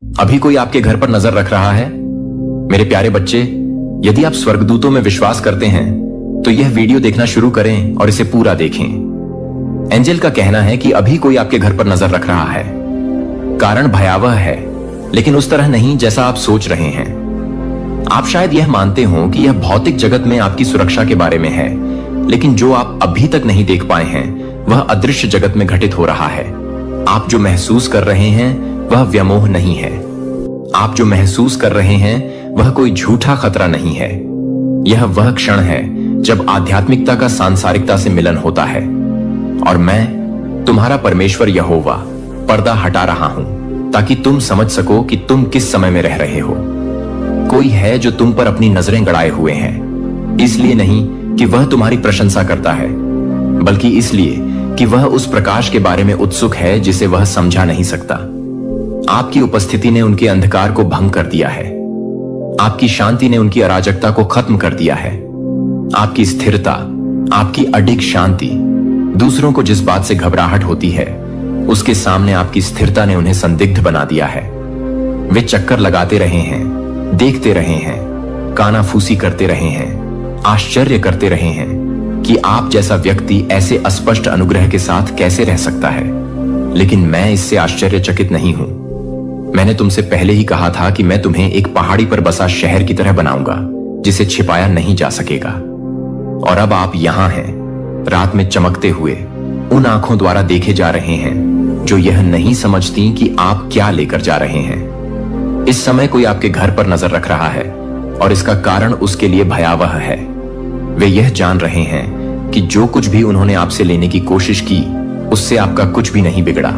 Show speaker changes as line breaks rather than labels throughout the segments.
अभी कोई आपके घर पर नजर रख रहा है? मेरे प्यारे बच्चे, यदि आप स्वर्गदूतों में विश्वास करते हैं तो यह वीडियो देखना शुरू करें और इसे पूरा देखें। एंजल का कहना है कि अभी कोई आपके घर पर नजर रख रहा है। कारण भयावह है, लेकिन उस तरह नहीं जैसा आप सोच रहे हैं। आप शायद यह मानते हो कि यह भौतिक जगत में आपकी सुरक्षा के बारे में है, लेकिन जो आप अभी तक नहीं देख पाए हैं वह अदृश्य जगत में घटित हो रहा है। आप जो महसूस कर रहे हैं वह व्यामोह नहीं है। आप जो महसूस कर रहे हैं वह कोई झूठा खतरा नहीं है। यह वह क्षण है जब आध्यात्मिकता का सांसारिकता से मिलन होता है। और मैं, तुम्हारा परमेश्वर यहोवा, पर्दा हटा रहा हूं ताकि तुम समझ सको कि तुम किस समय में रह रहे हो। कोई है जो तुम पर अपनी नजरें गड़ाए हुए हैं, इसलिए नहीं कि वह तुम्हारी प्रशंसा करता है, बल्कि इसलिए कि वह उस प्रकाश के बारे में उत्सुक है जिसे वह समझा नहीं सकता। आपकी उपस्थिति ने उनके अंधकार को भंग कर दिया है। आपकी शांति ने उनकी अराजकता को खत्म कर दिया है। आपकी स्थिरता, आपकी अडिग शांति, दूसरों को जिस बात से घबराहट होती है उसके सामने आपकी स्थिरता ने उन्हें संदिग्ध बना दिया है। वे चक्कर लगाते रहे हैं, देखते रहे हैं, कानाफूसी करते रहे हैं, आश्चर्य करते रहे हैं कि आप जैसा व्यक्ति ऐसे अस्पष्ट अनुग्रह के साथ कैसे रह सकता है। लेकिन मैं इससे आश्चर्यचकित नहीं हूं। मैंने तुमसे पहले ही कहा था कि मैं तुम्हें एक पहाड़ी पर बसा शहर की तरह बनाऊंगा जिसे छिपाया नहीं जा सकेगा। और अब आप यहां हैं, रात में चमकते हुए, उन आंखों द्वारा देखे जा रहे हैं जो यह नहीं समझती कि आप क्या लेकर जा रहे हैं। इस समय कोई आपके घर पर नजर रख रहा है और इसका कारण उसके लिए भयावह है। वे यह जान रहे हैं कि जो कुछ भी उन्होंने आपसे लेने की कोशिश की उससे आपका कुछ भी नहीं बिगड़ा।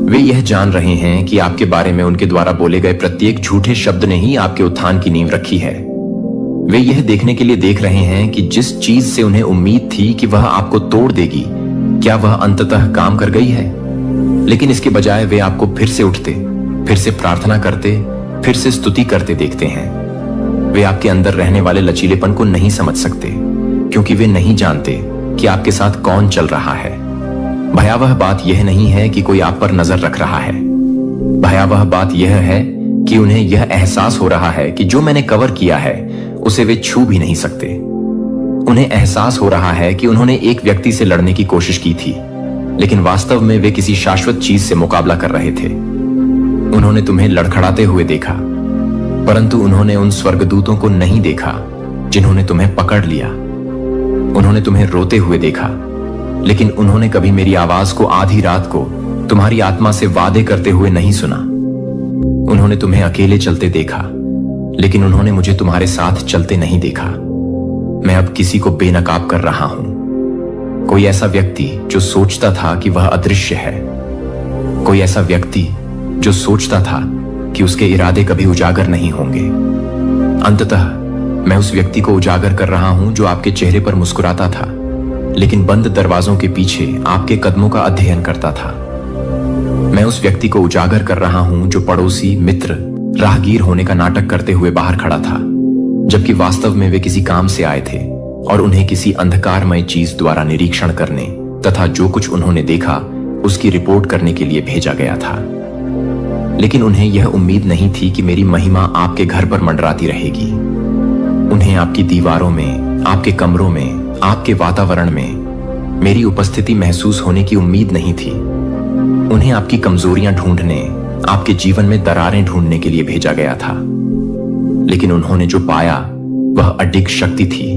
वे यह जान रहे हैं कि आपके बारे में उनके द्वारा बोले गए प्रत्येक झूठे शब्द ने ही आपके उत्थान की नींव रखी है। वे यह देखने के लिए देख रहे हैं कि जिस चीज से उन्हें उम्मीद थी कि वह आपको तोड़ देगी, क्या वह अंततः काम कर गई है। लेकिन इसके बजाय वे आपको फिर से उठते, फिर से प्रार्थना करते, फिर से स्तुति करते देखते हैं। वे आपके अंदर रहने वाले लचीलेपन को नहीं समझ सकते, क्योंकि वे नहीं जानते कि आपके साथ कौन चल रहा है। भयावह बात यह नहीं है कि कोई आप पर नजर रख रहा है। भयावह बात यह है कि उन्हें यह एहसास हो रहा है कि जो मैंने कवर किया है उसे वे छू भी नहीं सकते। उन्हें एहसास हो रहा है कि उन्होंने एक व्यक्ति से लड़ने की कोशिश की थी, लेकिन वास्तव में वे किसी शाश्वत चीज से मुकाबला कर रहे थे। उन्होंने तुम्हें लड़खड़ाते हुए देखा, परंतु उन्होंने उन स्वर्गदूतों को नहीं देखा जिन्होंने तुम्हें पकड़ लिया। उन्होंने तुम्हें रोते हुए देखा, लेकिन उन्होंने कभी मेरी आवाज को आधी रात को तुम्हारी आत्मा से वादे करते हुए नहीं सुना। उन्होंने तुम्हें अकेले चलते देखा, लेकिन उन्होंने मुझे तुम्हारे साथ चलते नहीं देखा। मैं अब किसी को बेनकाब कर रहा हूं। कोई ऐसा व्यक्ति जो सोचता था कि वह अदृश्य है। कोई ऐसा व्यक्ति जो सोचता था कि उसके इरादे कभी उजागर नहीं होंगे। अंततः मैं उस व्यक्ति को उजागर कर रहा हूं जो आपके चेहरे पर मुस्कुराता था, लेकिन बंद दरवाजों के पीछे आपके कदमों का अध्ययन करता था। मैं उस व्यक्ति को उजागर कर रहा हूं जो पड़ोसी, मित्र, राहगीर होने का नाटक करते हुए बाहर खड़ा था, जबकि वास्तव में वे किसी काम से आए थे और उन्हें किसी अंधकारमय चीज द्वारा निरीक्षण करने तथा जो कुछ उन्होंने देखा उसकी रिपोर्ट करने के लिए भेजा गया था। लेकिन उन्हें यह उम्मीद नहीं थी कि मेरी महिमा आपके घर पर मंडराती रहेगी। उन्हें आपकी दीवारों में, आपके कमरों में, आपके वातावरण में मेरी उपस्थिति महसूस होने की उम्मीद नहीं थी। उन्हें आपकी कमजोरियां ढूंढने, आपके जीवन में दरारें ढूंढने के लिए भेजा गया था। लेकिन उन्होंने जो पाया वह अडिग शक्ति थी।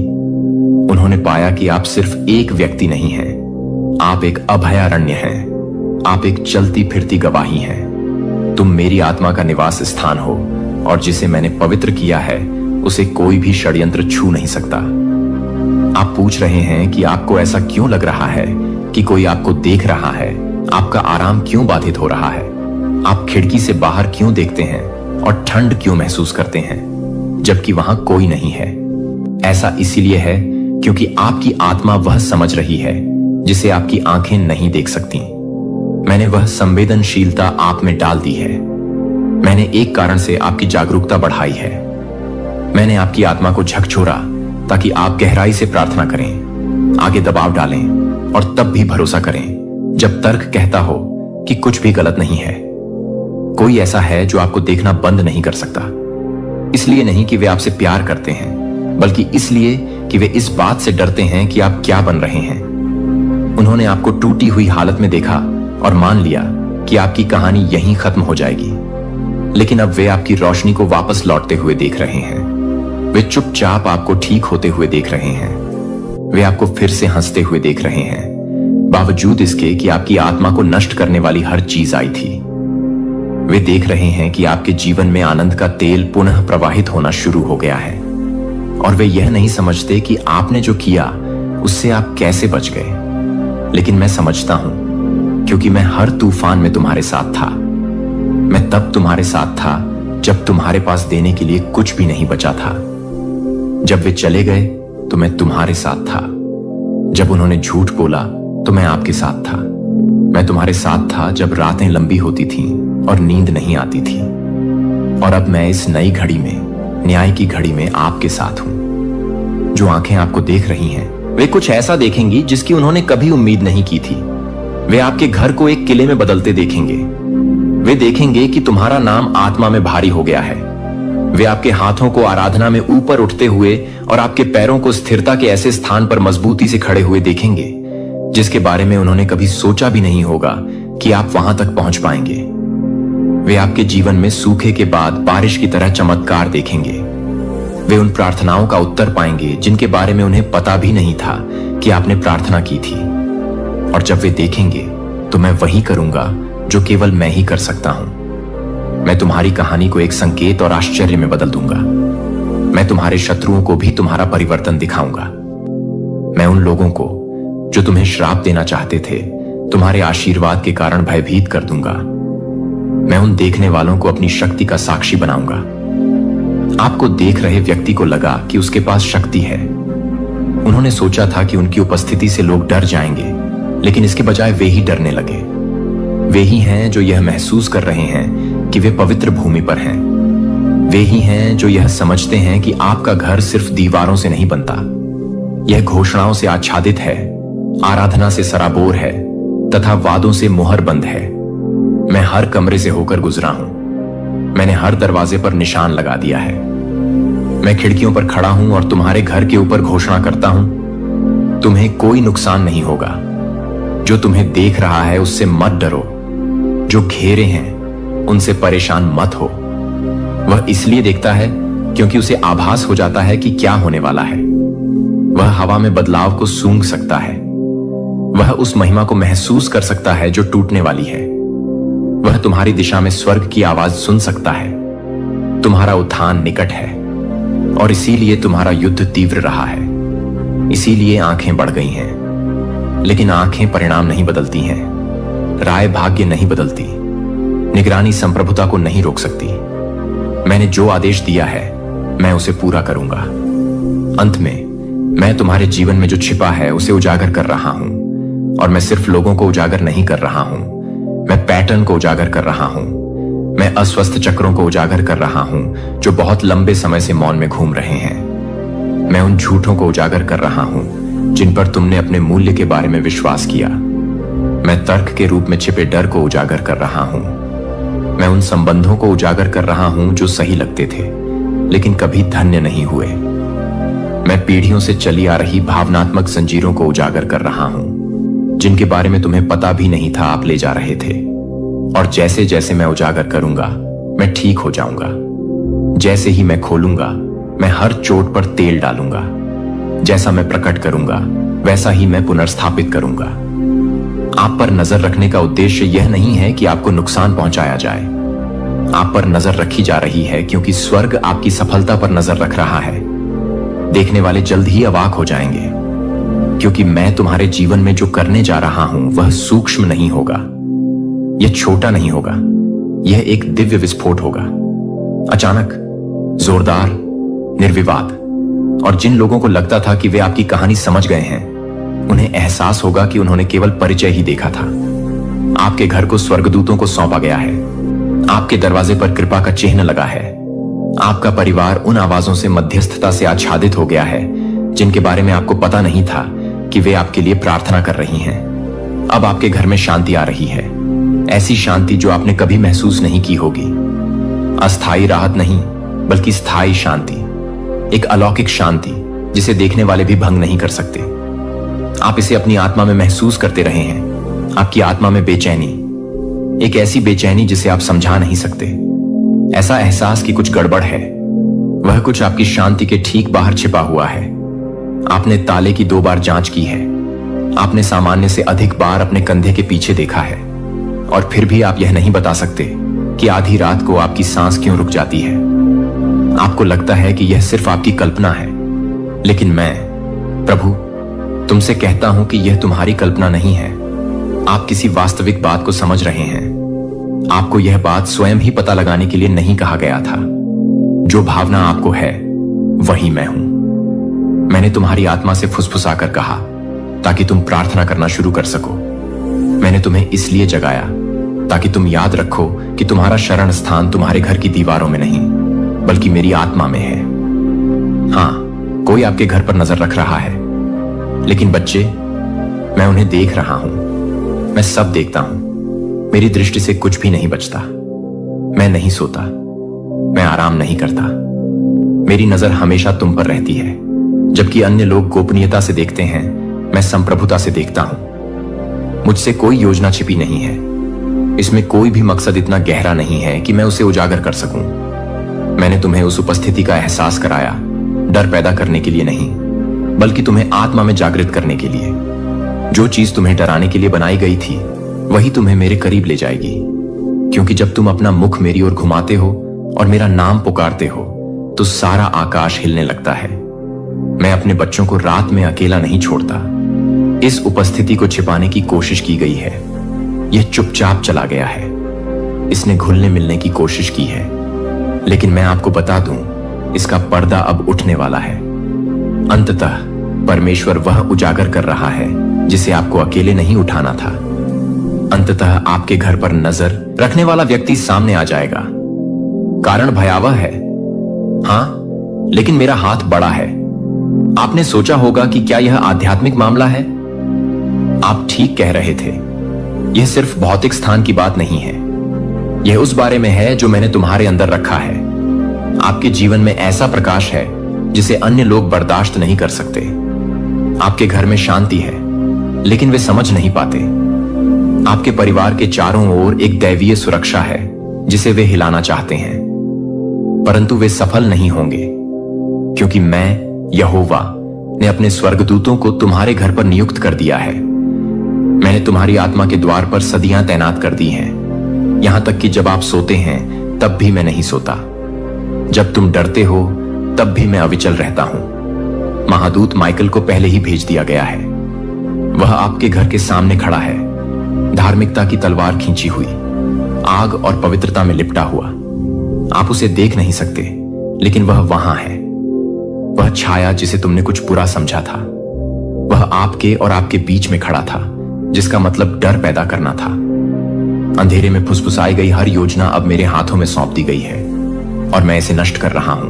उन्होंने पाया कि आप सिर्फ एक व्यक्ति नहीं हैं, आप एक अभयारण्य हैं। आप एक चलती फिरती गवाही हैं। तुम मेरी आत्मा का निवास स्थान हो, और जिसे मैंने पवित्र किया है उसे कोई भी षड्यंत्र छू नहीं सकता। आप पूछ रहे हैं कि आपको ऐसा क्यों लग रहा है कि कोई आपको देख रहा है, आपका आराम क्यों बाधित हो रहा है, आप खिड़की से बाहर क्यों देखते हैं और ठंड क्यों महसूस करते हैं जबकि वहां कोई नहीं है। ऐसा इसीलिए है क्योंकि आपकी आत्मा वह समझ रही है जिसे आपकी आंखें नहीं देख सकती। मैंने वह संवेदनशीलता आप में डाल दी है। मैंने एक कारण से आपकी जागरूकता बढ़ाई है। मैंने आपकी आत्मा को झकझोरा ताकि आप गहराई से प्रार्थना करें, आगे दबाव डालें और तब भी भरोसा करें जब तर्क कहता हो कि कुछ भी गलत नहीं है। कोई ऐसा है जो आपको देखना बंद नहीं कर सकता। इसलिए नहीं कि वे आपसे प्यार करते हैं, बल्कि इसलिए कि वे इस बात से डरते हैं कि आप क्या बन रहे हैं। उन्होंने आपको टूटी हुई हालत में देखा और मान लिया कि आपकी कहानी यहीं खत्म हो जाएगी। लेकिन अब वे आपकी रोशनी को वापस लौटते हुए देख रहे हैं। वे चुपचाप आपको ठीक होते हुए देख रहे हैं। वे आपको फिर से हंसते हुए देख रहे हैं, बावजूद इसके कि आपकी आत्मा को नष्ट करने वाली हर चीज आई थी। वे देख रहे हैं कि आपके जीवन में आनंद का तेल पुनः प्रवाहित होना शुरू हो गया है, और वे यह नहीं समझते कि आपने जो किया उससे आप कैसे बच गए। लेकिन मैं समझता हूं, क्योंकि मैं हर तूफान में तुम्हारे साथ था। मैं तब तुम्हारे साथ था जब तुम्हारे पास देने के लिए कुछ भी नहीं बचा था। जब वे चले गए तो मैं तुम्हारे साथ था। जब उन्होंने झूठ बोला तो मैं आपके साथ था। मैं तुम्हारे साथ था जब रातें लंबी होती थीं और नींद नहीं आती थी। और अब मैं इस नई घड़ी में, न्याय की घड़ी में आपके साथ हूं। जो आंखें आपको देख रही हैं, वे कुछ ऐसा देखेंगी जिसकी उन्होंने कभी उम्मीद नहीं की थी। वे आपके घर को एक किले में बदलते देखेंगे। वे देखेंगे कि तुम्हारा नाम आत्मा में भारी हो गया है। वे आपके हाथों को आराधना में ऊपर उठते हुए और आपके पैरों को स्थिरता के ऐसे स्थान पर मजबूती से खड़े हुए देखेंगे जिसके बारे में उन्होंने कभी सोचा भी नहीं होगा कि आप वहां तक पहुंच पाएंगे। वे आपके जीवन में सूखे के बाद बारिश की तरह चमत्कार देखेंगे। वे उन प्रार्थनाओं का उत्तर पाएंगे जिनके बारे में उन्हें पता भी नहीं था कि आपने प्रार्थना की थी। और जब वे देखेंगे तो मैं वही करूंगा जो केवल मैं ही कर सकता हूं। मैं तुम्हारी कहानी को एक संकेत और आश्चर्य में बदल दूंगा। मैं तुम्हारे शत्रुओं को भी तुम्हारा परिवर्तन दिखाऊंगा। मैं उन लोगों को जो तुम्हें श्राप देना चाहते थे, तुम्हारे आशीर्वाद के कारण भयभीत कर दूंगा। मैं उन देखने वालों को अपनी शक्ति का साक्षी बनाऊंगा। आपको देख रहे व्यक्ति को लगा कि उसके पास शक्ति है। उन्होंने सोचा था कि उनकी उपस्थिति से लोग डर जाएंगे, लेकिन इसके बजाय वे ही डरने लगे। वे ही हैं जो यह महसूस कर रहे हैं कि वे पवित्र भूमि पर हैं। वे ही हैं जो यह समझते हैं कि आपका घर सिर्फ दीवारों से नहीं बनता, यह घोषणाओं से आच्छादित है, आराधना से सराबोर है तथा वादों से मुहरबंद है। मैं हर कमरे से होकर गुजरा हूं। मैंने हर दरवाजे पर निशान लगा दिया है। मैं खिड़कियों पर खड़ा हूं और तुम्हारे घर के ऊपर घोषणा करता हूं, तुम्हें कोई नुकसान नहीं होगा। जो तुम्हें देख रहा है उससे मत डरो। जो घेरे हैं उनसे परेशान मत हो। वह इसलिए देखता है क्योंकि उसे आभास हो जाता है कि क्या होने वाला है। वह हवा में बदलाव को सूंघ सकता है। वह उस महिमा को महसूस कर सकता है जो टूटने वाली है। वह तुम्हारी दिशा में स्वर्ग की आवाज सुन सकता है। तुम्हारा उत्थान निकट है और इसीलिए तुम्हारा युद्ध तीव्र रहा है। इसीलिए आंखें बढ़ गई हैं। लेकिन आंखें परिणाम नहीं बदलती हैं। राय भाग्य नहीं बदलती। निगरानी संप्रभुता को नहीं रोक सकती। मैंने जो आदेश दिया है मैं उसे पूरा करूंगा। अंत में मैं तुम्हारे जीवन में जो छिपा है उसे उजागर कर रहा हूं। और मैं सिर्फ लोगों को उजागर नहीं कर रहा हूं, मैं पैटर्न को उजागर कर रहा हूं। मैं अस्वस्थ चक्रों को उजागर कर रहा हूं जो बहुत लंबे समय से मौन में घूम रहे हैं। मैं उन झूठों को उजागर कर रहा हूं जिन पर तुमने अपने मूल्य के बारे में विश्वास किया। मैं तर्क के रूप में छिपे डर को उजागर कर रहा हूं। मैं उन संबंधों को उजागर कर रहा हूं जो सही लगते थे लेकिन कभी धन्य नहीं हुए। मैं पीढ़ियों से चली आ रही भावनात्मक जंजीरों को उजागर कर रहा हूं जिनके बारे में तुम्हें पता भी नहीं था आप ले जा रहे थे। और जैसे जैसे मैं उजागर करूंगा मैं ठीक हो जाऊंगा। जैसे ही मैं खोलूंगा मैं हर चोट पर तेल डालूंगा। जैसा मैं प्रकट करूंगा वैसा ही मैं पुनर्स्थापित करूंगा। आप पर नजर रखने का उद्देश्य यह नहीं है कि आपको नुकसान पहुंचाया जाए। आप पर नजर रखी जा रही है क्योंकि स्वर्ग आपकी सफलता पर नजर रख रहा है। देखने वाले जल्द ही अवाक हो जाएंगे क्योंकि मैं तुम्हारे जीवन में जो करने जा रहा हूं वह सूक्ष्म नहीं होगा, यह छोटा नहीं होगा, यह एक दिव्य विस्फोट होगा। अचानक, जोरदार, निर्विवाद। और जिन लोगों को लगता था कि वे आपकी कहानी समझ गए हैं, उन्हें एहसास होगा कि उन्होंने केवल परिचय ही देखा था। आपके घर को स्वर्गदूतों को सौंपा गया है। आपके दरवाजे पर कृपा का चिन्ह लगा है। आपका परिवार उन आवाजों से मध्यस्थता से आच्छादित हो गया है जिनके बारे में आपको पता नहीं था कि वे आपके लिए प्रार्थना कर रही हैं। अब आपके घर में शांति आ रही है। ऐसी शांति जो आपने कभी महसूस नहीं की होगी। अस्थायी राहत नहीं, बल्कि स्थायी शांति, एक अलौकिक शांति जिसे देखने वाले भी भंग नहीं कर सकते। आप इसे अपनी आत्मा में महसूस करते रहे हैं। आपकी आत्मा में बेचैनी, एक ऐसी बेचैनी जिसे आप समझा नहीं सकते, ऐसा एहसास कि कुछ गड़बड़ है। वह कुछ आपकी शांति के ठीक बाहर छिपा हुआ है। आपने ताले की 2 बार जांच की है। आपने सामान्य से अधिक बार अपने कंधे के पीछे देखा है, और फिर भी आप यह नहीं बता सकते कि आधी रात को आपकी सांस क्यों रुक जाती है। आपको लगता है कि यह सिर्फ आपकी कल्पना है, लेकिन मैं प्रभु तुमसे कहता हूं कि यह तुम्हारी कल्पना नहीं है। आप किसी वास्तविक बात को समझ रहे हैं। आपको यह बात स्वयं ही पता लगाने के लिए नहीं कहा गया था। जो भावना आपको है वही मैं हूं। मैंने तुम्हारी आत्मा से फुसफुसाकर कहा ताकि तुम प्रार्थना करना शुरू कर सको। मैंने तुम्हें इसलिए जगाया ताकि तुम याद रखो कि तुम्हारा शरण स्थान तुम्हारे घर की दीवारों में नहीं, बल्कि मेरी आत्मा में है। हां, कोई आपके घर पर नजर रख रहा है, लेकिन बच्चे, मैं उन्हें देख रहा हूं। मैं सब देखता हूं। मेरी दृष्टि से कुछ भी नहीं बचता। मैं नहीं सोता, मैं आराम नहीं करता। मेरी नजर हमेशा तुम पर रहती है। जबकि अन्य लोग गोपनीयता से देखते हैं, मैं संप्रभुता से देखता हूं। मुझसे कोई योजना छिपी नहीं है। इसमें कोई भी मकसद इतना गहरा नहीं है कि मैं उसे उजागर कर सकूं। मैंने तुम्हें उस उपस्थिति का एहसास कराया, डर पैदा करने के लिए नहीं, बल्कि तुम्हें आत्मा में जागृत करने के लिए। जो चीज तुम्हें डराने के लिए बनाई गई थी, वही तुम्हें मेरे करीब ले जाएगी। क्योंकि जब तुम अपना मुख मेरी ओर घुमाते हो और मेरा नाम पुकारते हो, तो सारा आकाश हिलने लगता है। मैं अपने बच्चों को रात में अकेला नहीं छोड़ता। इस उपस्थिति को छिपाने की कोशिश की गई है। यह चुपचाप चला गया है। इसने घुलने मिलने की कोशिश की है, लेकिन मैं आपको बता दूं, इसका पर्दा अब उठने वाला है। अंततः परमेश्वर वह उजागर कर रहा है जिसे आपको अकेले नहीं उठाना था। अंततः आपके घर पर नजर रखने वाला व्यक्ति सामने आ जाएगा। कारण भयावह है, हां, लेकिन मेरा हाथ बड़ा है। आपने सोचा होगा कि क्या यह आध्यात्मिक मामला है? आप ठीक कह रहे थे। यह सिर्फ भौतिक स्थान की बात नहीं है। यह उस बारे में है जो मैंने तुम्हारे अंदर रखा है। आपके जीवन में ऐसा प्रकाश है जिसे अन्य लोग बर्दाश्त नहीं कर सकते। आपके घर में शांति है, लेकिन वे समझ नहीं पाते। आपके परिवार के चारों ओर एक दैवीय सुरक्षा है जिसे वे हिलाना चाहते हैं, परंतु वे सफल नहीं होंगे, क्योंकि मैं यहोवा ने अपने स्वर्गदूतों को तुम्हारे घर पर नियुक्त कर दिया है। मैंने तुम्हारी आत्मा के द्वार पर सदियां तैनात कर दी हैं। यहां तक कि जब आप सोते हैं तब भी मैं नहीं सोता। जब तुम डरते हो तब भी मैं अविचल रहता हूं। महादूत माइकल को पहले ही भेज दिया गया है। वह आपके घर के सामने खड़ा है, धार्मिकता की तलवार खींची हुई, आग और पवित्रता में लिपटा हुआ। आप उसे देख नहीं सकते, लेकिन वह वहां है। वह छाया जिसे तुमने कुछ बुरा समझा था, वह आपके और आपके बीच में खड़ा था, जिसका मतलब डर पैदा करना था। अंधेरे में फुसफुसाई गई हर योजना अब मेरे हाथों में सौंप दी गई है, और मैं इसे नष्ट कर रहा हूं।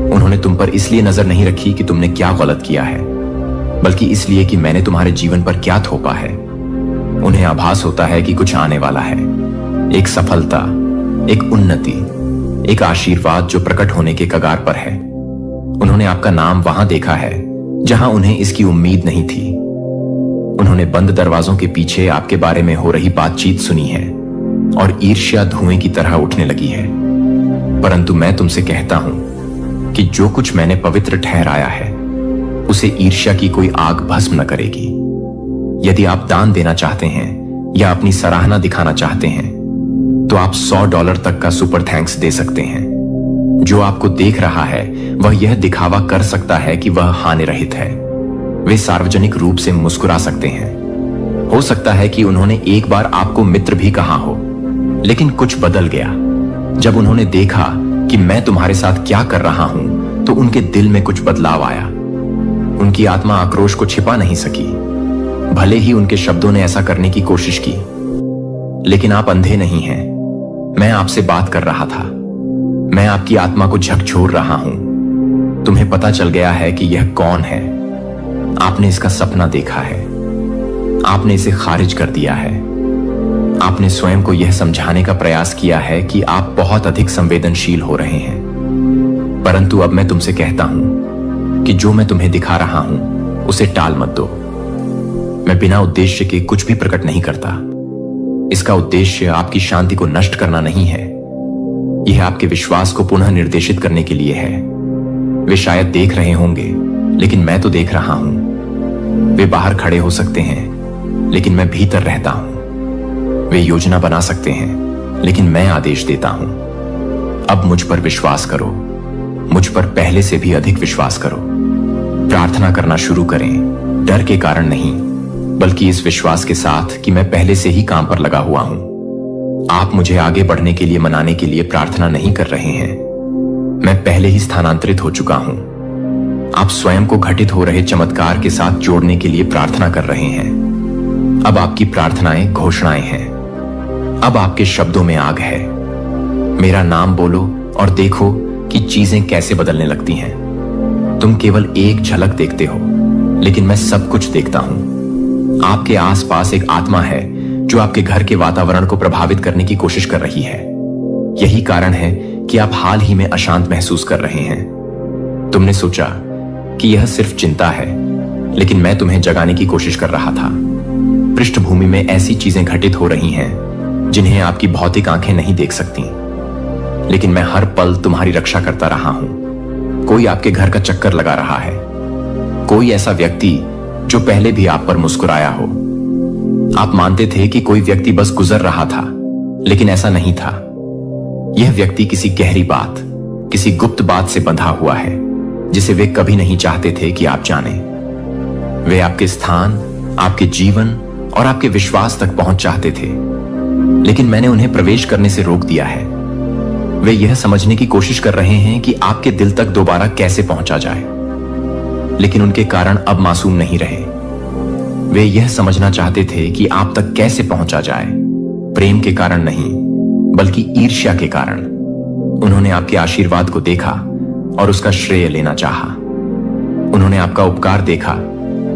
उन्होंने तुम पर इसलिए नजर नहीं रखी कि तुमने क्या गलत किया है, बल्कि इसलिए कि मैंने तुम्हारे जीवन पर क्या थोपा है। उन्हें आभास होता है कि कुछ आने वाला है, एक सफलता, एक उन्नति, एक आशीर्वाद जो प्रकट होने के कगार पर है। उन्होंने आपका नाम वहां देखा है जहां उन्हें इसकी उम्मीद नहीं थी। उन्होंने बंद दरवाजों के पीछे आपके बारे में हो रही बातचीत सुनी है, और ईर्ष्या धुएं की तरह उठने लगी है। परंतु मैं तुमसे कहता हूं कि जो कुछ मैंने पवित्र ठहराया है, उसे ईर्ष्या की कोई आग भस्म न करेगी। यदि आप दान देना चाहते हैं या अपनी सराहना दिखाना चाहते हैं, तो आप $100 तक का सुपर थैंक्स दे सकते हैं। जो आपको देख रहा है वह यह दिखावा कर सकता है कि वह हानि रहित है। वे सार्वजनिक रूप से मुस्कुरा सकते हैं। हो सकता है कि उन्होंने एक बार आपको मित्र भी कहा हो, लेकिन कुछ बदल गया। जब उन्होंने देखा कि मैं तुम्हारे साथ क्या कर रहा हूं, तो उनके दिल में कुछ बदलाव आया। उनकी आत्मा आक्रोश को छिपा नहीं सकी, भले ही उनके शब्दों ने ऐसा करने की कोशिश की। लेकिन आप अंधे नहीं हैं। मैं आपसे बात कर रहा था। मैं आपकी आत्मा को झकझोर रहा हूं। तुम्हें पता चल गया है कि यह कौन है। आपने इसका सपना देखा है। आपने इसे खारिज कर दिया है। आपने स्वयं को यह समझाने का प्रयास किया है कि आप बहुत अधिक संवेदनशील हो रहे हैं, परंतु अब मैं तुमसे कहता हूं कि जो मैं तुम्हें दिखा रहा हूं उसे टाल मत दो। मैं बिना उद्देश्य के कुछ भी प्रकट नहीं करता। इसका उद्देश्य आपकी शांति को नष्ट करना नहीं है, यह आपके विश्वास को पुनः निर्देशित करने के लिए है। वे शायद देख रहे होंगे, लेकिन मैं तो देख रहा हूं। वे बाहर खड़े हो सकते हैं, लेकिन मैं भीतर रहता हूं। वे योजना बना सकते हैं, लेकिन मैं आदेश देता हूं। अब मुझ पर विश्वास करो, मुझ पर पहले से भी अधिक विश्वास करो। प्रार्थना करना शुरू करें, डर के कारण नहीं, बल्कि इस विश्वास के साथ कि मैं पहले से ही काम पर लगा हुआ हूं। आप मुझे आगे बढ़ने के लिए मनाने के लिए प्रार्थना नहीं कर रहे हैं। मैं पहले ही स्थानांतरित हो चुका हूं। आप स्वयं को घटित हो रहे चमत्कार के साथ जोड़ने के लिए प्रार्थना कर रहे हैं। अब आपकी प्रार्थनाएं घोषणाएं हैं। अब आपके शब्दों में आग है। मेरा नाम बोलो और देखो कि चीजें कैसे बदलने लगती हैं। तुम केवल एक झलक देखते हो, लेकिन मैं सब कुछ देखता हूं। आपके आसपास एक आत्मा है जो आपके घर के वातावरण को प्रभावित करने की कोशिश कर रही है। यही कारण है कि आप हाल ही में अशांत महसूस कर रहे हैं। तुमने सोचा कि यह सिर्फ चिंता है, लेकिन मैं तुम्हें जगाने की कोशिश कर रहा था। पृष्ठभूमि में ऐसी चीजें घटित हो रही हैं जिन्हें आपकी भौतिक आंखें नहीं देख सकती, लेकिन मैं हर पल तुम्हारी रक्षा करता रहा हूं। कोई आपके घर का चक्कर लगा रहा है, कोई ऐसा व्यक्ति जो पहले भी आप पर मुस्कुराया हो। आप मानते थे कि कोई व्यक्ति बस गुजर रहा था, लेकिन ऐसा नहीं था। यह व्यक्ति किसी गहरी बात, किसी गुप्त बात से बंधा हुआ है जिसे वे कभी नहीं चाहते थे कि आप जानें। वे आपके स्थान, आपके जीवन और आपके विश्वास तक पहुंच चाहते थे, लेकिन मैंने उन्हें प्रवेश करने से रोक दिया है। वे यह समझने की कोशिश कर रहे हैं कि आपके दिल तक दोबारा कैसे पहुंचा जाए, लेकिन उनके कारण अब मासूम नहीं रहे। वे यह समझना चाहते थे कि आप तक कैसे पहुंचा जाए, प्रेम के कारण नहीं, बल्कि ईर्ष्या के कारण। उन्होंने आपके आशीर्वाद को देखा और उसका श्रेय लेना चाहा। उन्होंने आपका उपकार देखा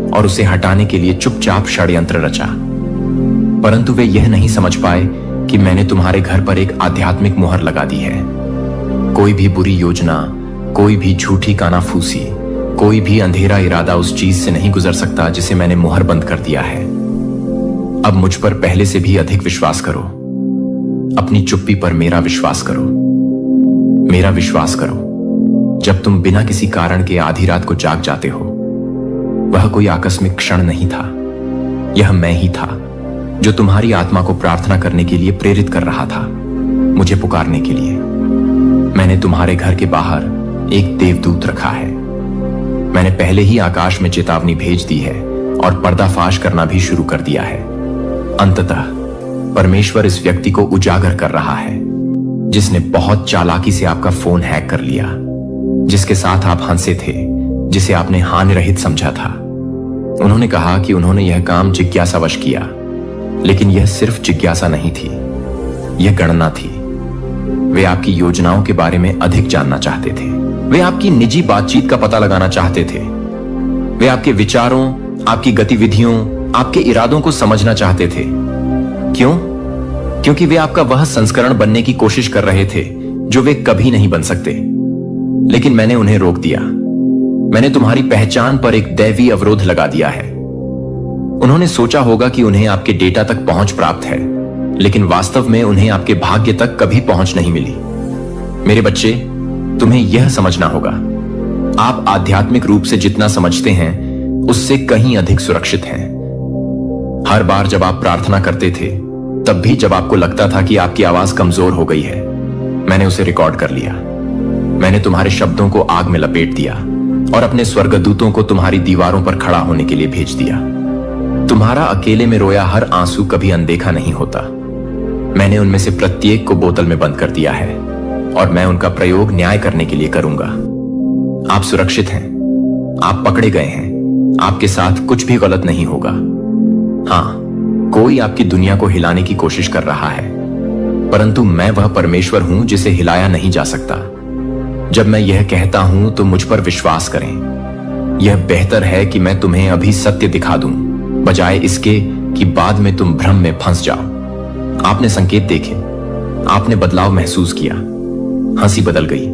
और उसे हटाने के लिए चुपचाप षड्यंत्र रचा, परंतु वे यह नहीं समझ पाए कि मैंने तुम्हारे घर पर एक आध्यात्मिक मुहर लगा दी है। कोई भी बुरी योजना, कोई भी झूठी कानाफूसी, कोई भी अंधेरा इरादा उस चीज से नहीं गुजर सकता जिसे मैंने मुहर बंद कर दिया है। अब मुझ पर पहले से भी अधिक विश्वास करो। अपनी चुप्पी पर मेरा विश्वास करो। मेरा विश्वास करो। जब तुम बिना किसी कारण के आधी रात को जाग जाते हो, वह कोई आकस्मिक क्षण नहीं था। यह मैं ही था जो तुम्हारी आत्मा को प्रार्थना करने के लिए प्रेरित कर रहा था, मुझे पुकारने के लिए। मैंने तुम्हारे घर के बाहर एक देवदूत रखा है। मैंने पहले ही आकाश में चेतावनी भेज दी है और पर्दाफाश करना भी शुरू कर दिया है। अंततः परमेश्वर इस व्यक्ति को उजागर कर रहा है जिसने बहुत चालाकी से आपका फोन हैक कर लिया, जिसके साथ आप हंसे थे, जिसे आपने हानि रहित समझा था। उन्होंने कहा कि उन्होंने यह काम जिज्ञासावश किया, लेकिन यह सिर्फ जिज्ञासा नहीं थी, यह गणना थी। वे आपकी योजनाओं के बारे में अधिक जानना चाहते थे। वे आपकी निजी बातचीत का पता लगाना चाहते थे। वे आपके विचारों, आपकी गतिविधियों, आपके इरादों को समझना चाहते थे। क्यों? क्योंकि वे आपका वह संस्करण बनने की कोशिश कर रहे थे जो वे कभी नहीं बन सकते। लेकिन मैंने उन्हें रोक दिया। मैंने तुम्हारी पहचान पर एक दैवीय अवरोध लगा दिया है। उन्होंने सोचा होगा कि उन्हें आपके डेटा तक पहुंच प्राप्त है, लेकिन वास्तव में उन्हें आपके भाग्य तक कभी पहुंच नहीं मिली। मेरे बच्चे, तुम्हें यह समझना होगा, आप आध्यात्मिक रूप से जितना समझते हैं उससे कहीं अधिक सुरक्षित हैं। हर बार जब आप प्रार्थना करते थे, तब भी जब आपको लगता था कि आपकी आवाज कमजोर हो गई है, मैंने उसे रिकॉर्ड कर लिया। मैंने तुम्हारे शब्दों को आग में लपेट दिया और अपने स्वर्गदूतों को तुम्हारी दीवारों पर खड़ा होने के लिए भेज दिया। तुम्हारा अकेले में रोया हर आंसू कभी अनदेखा नहीं होता। मैंने उनमें से प्रत्येक को बोतल में बंद कर दिया है और मैं उनका प्रयोग न्याय करने के लिए करूंगा। आप सुरक्षित हैं, आप पकड़े गए हैं, आपके साथ कुछ भी गलत नहीं होगा। हां, कोई आपकी दुनिया को हिलाने की कोशिश कर रहा है, परंतु मैं वह परमेश्वर हूं जिसे हिलाया नहीं जा सकता। जब मैं यह कहता हूं तो मुझ पर विश्वास करें। यह बेहतर है कि मैं तुम्हें अभी सत्य दिखा दूं, बजाय इसके कि बाद में तुम भ्रम में फंस जाओ। आपने संकेत देखे, आपने बदलाव महसूस किया। हंसी बदल गई,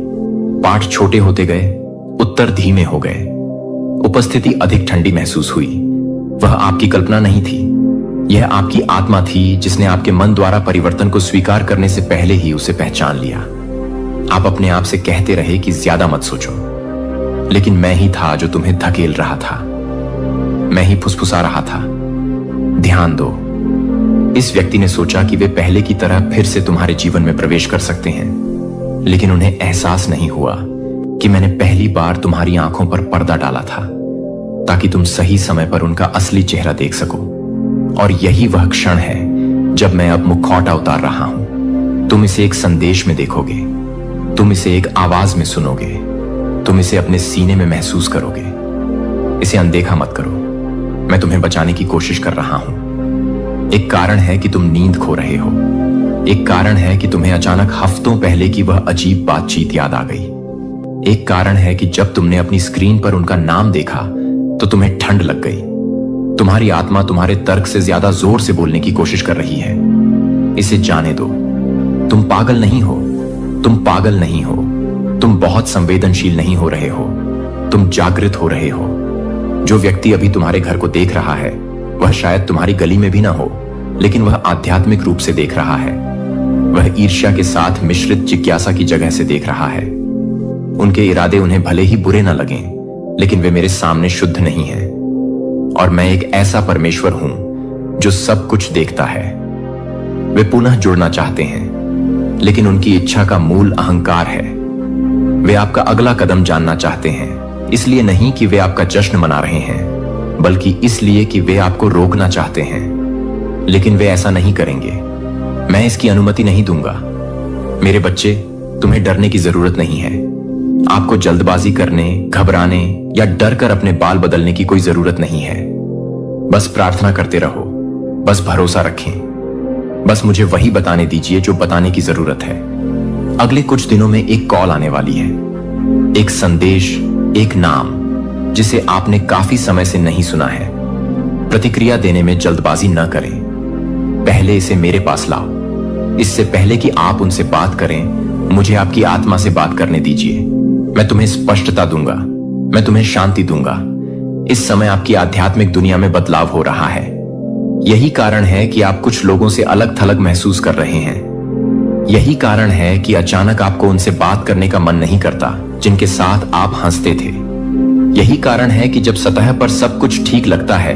पाठ छोटे होते गए, उत्तर धीमे हो गए, उपस्थिति अधिक ठंडी महसूस हुई। वह आपकी कल्पना नहीं थी, यह आपकी आत्मा थी जिसने आपके मन द्वारा परिवर्तन को स्वीकार करने से पहले ही उसे पहचान लिया। आप अपने आप से कहते रहे कि ज्यादा मत सोचो, लेकिन मैं ही था जो तुम्हें धकेल रहा था। मैं ही फुसफुसा रहा था, ध्यान दो। इस व्यक्ति ने सोचा कि वे पहले की तरह फिर से तुम्हारे जीवन में प्रवेश कर सकते हैं, लेकिन उन्हें एहसास नहीं हुआ कि मैंने पहली बार तुम्हारी आंखों पर पर्दा डाला था ताकि तुम सही समय पर उनका असली चेहरा देख सको। और यही वह क्षण है जब मैं अब मुखौटा उतार रहा हूं। तुम इसे एक संदेश में देखोगे, तुम इसे एक आवाज में सुनोगे, तुम इसे अपने सीने में महसूस करोगे। इसे अनदेखा मत करो, मैं तुम्हें बचाने की कोशिश कर रहा हूं। एक कारण है कि तुम नींद खो रहे हो, एक कारण है कि तुम्हें अचानक हफ्तों पहले की वह अजीब बातचीत याद आ गई। एक कारण है कि जब तुमने अपनी स्क्रीन पर उनका नाम देखा तो तुम्हें ठंड लग गई। तुम्हारी आत्मा तुम्हारे तर्क से ज्यादा जोर से बोलने की कोशिश कर रही है। इसे जाने दो, तुम पागल नहीं हो, तुम पागल नहीं हो, तुम बहुत संवेदनशील नहीं हो रहे हो, तुम जागृत हो रहे हो। जो व्यक्ति अभी तुम्हारे घर को देख रहा है वह शायद तुम्हारी गली में भी ना हो, लेकिन वह आध्यात्मिक रूप से देख रहा है। वह ईर्ष्या के साथ मिश्रित जिज्ञासा की जगह से देख रहा है। उनके इरादे उन्हें भले ही बुरे ना लगें, लेकिन वे मेरे सामने शुद्ध नहीं हैं। और मैं एक ऐसा परमेश्वर हूं जो सब कुछ देखता है। वे पुनः जुड़ना चाहते हैं, लेकिन उनकी इच्छा का मूल अहंकार है। वे आपका अगला कदम जानना चाहते हैं, इसलिए नहीं कि वे आपका जश्न मना रहे हैं, बल्कि इसलिए कि वे आपको रोकना चाहते हैं। लेकिन वे ऐसा नहीं करेंगे, मैं इसकी अनुमति नहीं दूंगा। मेरे बच्चे, तुम्हें डरने की जरूरत नहीं है। आपको जल्दबाजी करने, घबराने या डर कर अपने बाल बदलने की कोई जरूरत नहीं है। बस प्रार्थना करते रहो, बस भरोसा रखें, बस मुझे वही बताने दीजिए जो बताने की जरूरत है। अगले कुछ दिनों में एक कॉल आने वाली है, एक संदेश, एक नाम जिसे आपने काफी समय से नहीं सुना है। प्रतिक्रिया देने में जल्दबाजी न करें, पहले इसे मेरे पास लाओ। इससे पहले कि आप उनसे बात करें, मुझे आपकी आत्मा से बात करने दीजिए। मैं तुम्हें स्पष्टता दूंगा, मैं तुम्हें शांति दूंगा। इस समय आपकी आध्यात्मिक दुनिया में बदलाव हो रहा है। यही कारण है कि आप कुछ लोगों से अलग थलग महसूस कर रहे हैं। यही कारण है कि अचानक आपको उनसे बात करने का मन नहीं करता जिनके साथ आप हंसते थे। यही कारण है कि जब सतह पर सब कुछ ठीक लगता है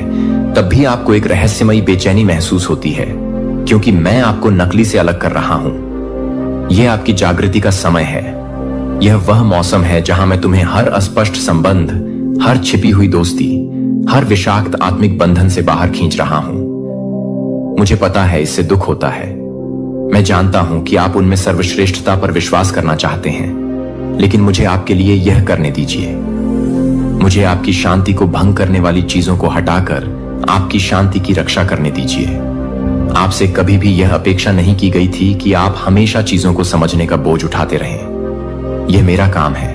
तब भी आपको एक रहस्यमयी बेचैनी महसूस होती है, क्योंकि मैं आपको नकली से अलग कर रहा हूं। यह आपकी जागृति का समय है। यह वह मौसम है जहां मैं तुम्हें हर अस्पष्ट संबंध, हर छिपी हुई दोस्ती, हर विषाक्त आत्मिक बंधन से बाहर खींच रहा हूं। मुझे पता है इससे दुख होता है। मैं जानता हूं कि आप उनमें सर्वश्रेष्ठता पर विश्वास करना चाहते हैं, लेकिन मुझे आपके लिए यह करने दीजिए। मुझे आपकी शांति को भंग करने वाली चीजों को हटाकर आपकी शांति की रक्षा करने दीजिए। आपसे कभी भी यह अपेक्षा नहीं की गई थी कि आप हमेशा चीजों को समझने का बोझ उठाते रहें। यह मेरा काम है।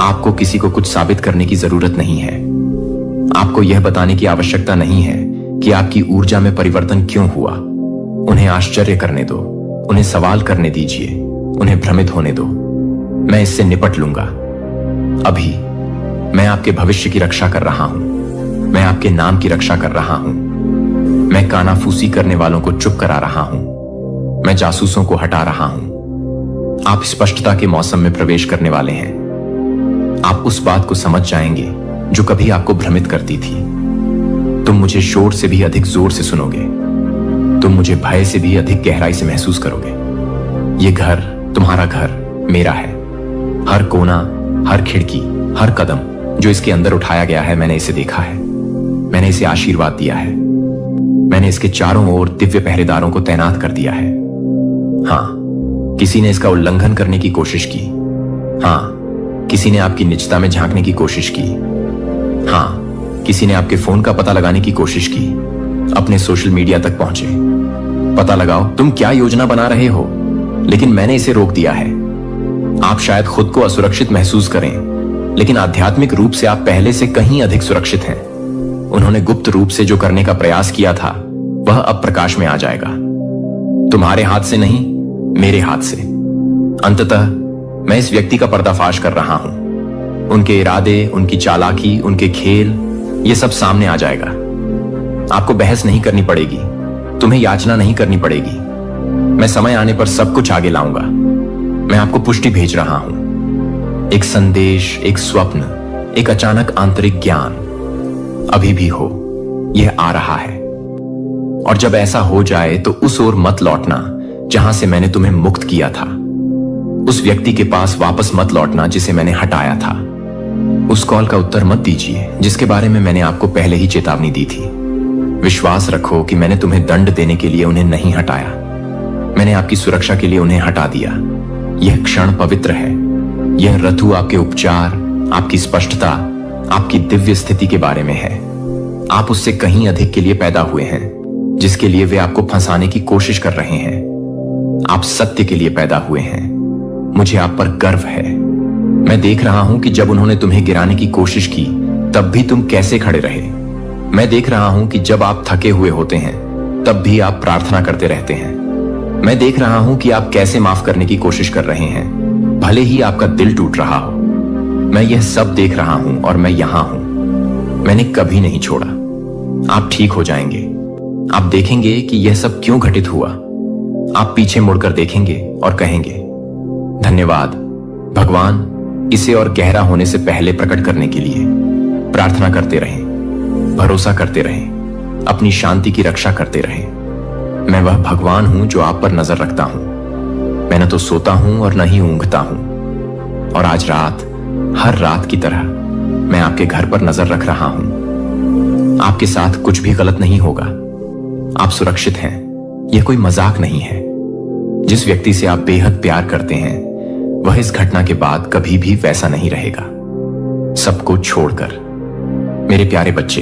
आपको किसी को कुछ साबित करने की जरूरत नहीं है। आपको यह बताने की आवश्यकता नहीं है कि आपकी ऊर्जा में परिवर्तन क्यों हुआ। उन्हें आश्चर्य करने दो, उन्हें सवाल करने दीजिए, उन्हें भ्रमित होने दो। मैं इससे निपट लूंगा। अभी मैं आपके भविष्य की रक्षा कर रहा हूं, मैं आपके नाम की रक्षा कर रहा हूं। मैं कानाफूसी करने वालों को चुप करा रहा हूं, मैं जासूसों को हटा रहा हूं। आप स्पष्टता के मौसम में प्रवेश करने वाले हैं। आप उस बात को समझ जाएंगे जो कभी आपको भ्रमित करती थी। तुम मुझे शोर से भी अधिक जोर से सुनोगे, तुम मुझे भय से भी अधिक गहराई से महसूस करोगे। ये घर, तुम्हारा घर, मेरा है। हर कोना, हर खिड़की, हर कदम जो इसके अंदर उठाया गया है, मैंने इसे देखा है। मैंने इसे आशीर्वाद दिया है। मैंने इसके चारों ओर दिव्य पहरेदारों को तैनात कर दिया है। हाँ, किसी ने इसका उल्लंघन करने की कोशिश की। हाँ, किसी ने आपकी निजता में झांकने की कोशिश की। हाँ, किसी ने आपके फोन का पता लगाने की कोशिश की, अपने सोशल मीडिया तक पहुंचे। पता लगाओ तुम क्या योजना बना रहे हो, लेकिन मैंने इसे रोक दिया है। आप शायद खुद को असुरक्षित महसूस करें, लेकिन आध्यात्मिक रूप से आप पहले से कहीं अधिक सुरक्षित हैं। उन्होंने गुप्त रूप से जो करने का प्रयास किया था वह अब प्रकाश में आ जाएगा। तुम्हारे हाथ से नहीं, मेरे हाथ से। अंततः मैं इस व्यक्ति का पर्दाफाश कर रहा हूं। उनके इरादे, उनकी चालाकी, उनके खेल, ये सब सामने आ जाएगा। आपको बहस नहीं करनी पड़ेगी, तुम्हें याचना नहीं करनी पड़ेगी। मैं समय आने पर सब कुछ आगे लाऊंगा। मैं आपको पुष्टि भेज रहा हूं, एक संदेश, एक स्वप्न, एक अचानक आंतरिक ज्ञान। अभी भी हो, यह आ रहा है। और जब ऐसा हो जाए तो उस ओर मत लौटना जहां से मैंने तुम्हें मुक्त किया था। उस व्यक्ति के पास वापस मत लौटना जिसे मैंने हटाया था। उस कॉल का उत्तर मत दीजिए जिसके बारे में मैंने आपको पहले ही चेतावनी दी थी। विश्वास रखो कि मैंने तुम्हें दंड देने के लिए उन्हें नहीं हटाया। मैंने आपकी सुरक्षा के लिए उन्हें हटा दिया। यह क्षण पवित्र है। यह ऋतु आपके उपचार, आपकी स्पष्टता, आपकी दिव्य स्थिति के बारे में है। आप उससे कहीं अधिक के लिए पैदा हुए हैं, जिसके लिए वे आपको फंसाने की कोशिश कर रहे हैं। आप सत्य के लिए पैदा हुए हैं। मुझे आप पर गर्व है। मैं देख रहा हूं कि जब उन्होंने तुम्हें गिराने की कोशिश की तब भी तुम कैसे खड़े रहे। मैं देख रहा हूं कि जब आप थके हुए होते हैं तब भी आप प्रार्थना करते रहते हैं। मैं देख रहा हूं कि आप कैसे माफ करने की कोशिश कर रहे हैं, भले ही आपका दिल टूट रहा हो। मैं यह सब देख रहा हूं और मैं यहां हूं। मैंने कभी नहीं छोड़ा। आप ठीक हो जाएंगे। आप देखेंगे कि यह सब क्यों घटित हुआ। आप पीछे मुड़कर देखेंगे और कहेंगे, धन्यवाद भगवान, इसे और गहरा होने से पहले प्रकट करने के लिए। प्रार्थना करते रहें, भरोसा करते रहें, अपनी शांति की रक्षा करते रहें। मैं वह भगवान हूं जो आप पर नजर रखता हूं। मैं न तो सोता हूं और न ही ऊंघता हूं। और आज रात, हर रात की तरह मैं आपके घर पर नजर रख रहा हूं। आपके साथ कुछ भी गलत नहीं होगा। आप सुरक्षित हैं। यह कोई मजाक नहीं है। जिस व्यक्ति से आप बेहद प्यार करते हैं वह इस घटना के बाद कभी भी वैसा नहीं रहेगा, सबको छोड़कर। मेरे प्यारे बच्चे,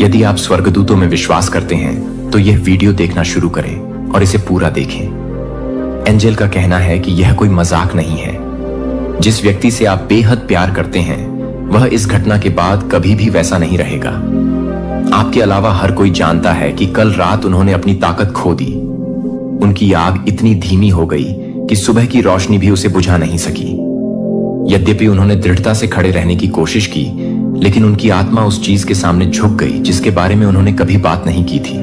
यदि आप स्वर्गदूतों में विश्वास करते हैं तो यह वीडियो देखना शुरू करें और इसे पूरा देखें। एंजल का कहना है कि यह कोई मजाक नहीं है। जिस व्यक्ति से आप बेहद प्यार करते हैं वह इस घटना के बाद कभी भी वैसा नहीं रहेगा। आपके अलावा हर कोई जानता है कि कल रात उन्होंने अपनी ताकत खो दी। उनकी आग इतनी धीमी हो गई कि सुबह की रोशनी भी उसे बुझा नहीं सकी। यद्यपि उन्होंने दृढ़ता से खड़े रहने की कोशिश की, लेकिन उनकी आत्मा उस चीज के सामने झुक गई जिसके बारे में उन्होंने कभी बात नहीं की थी।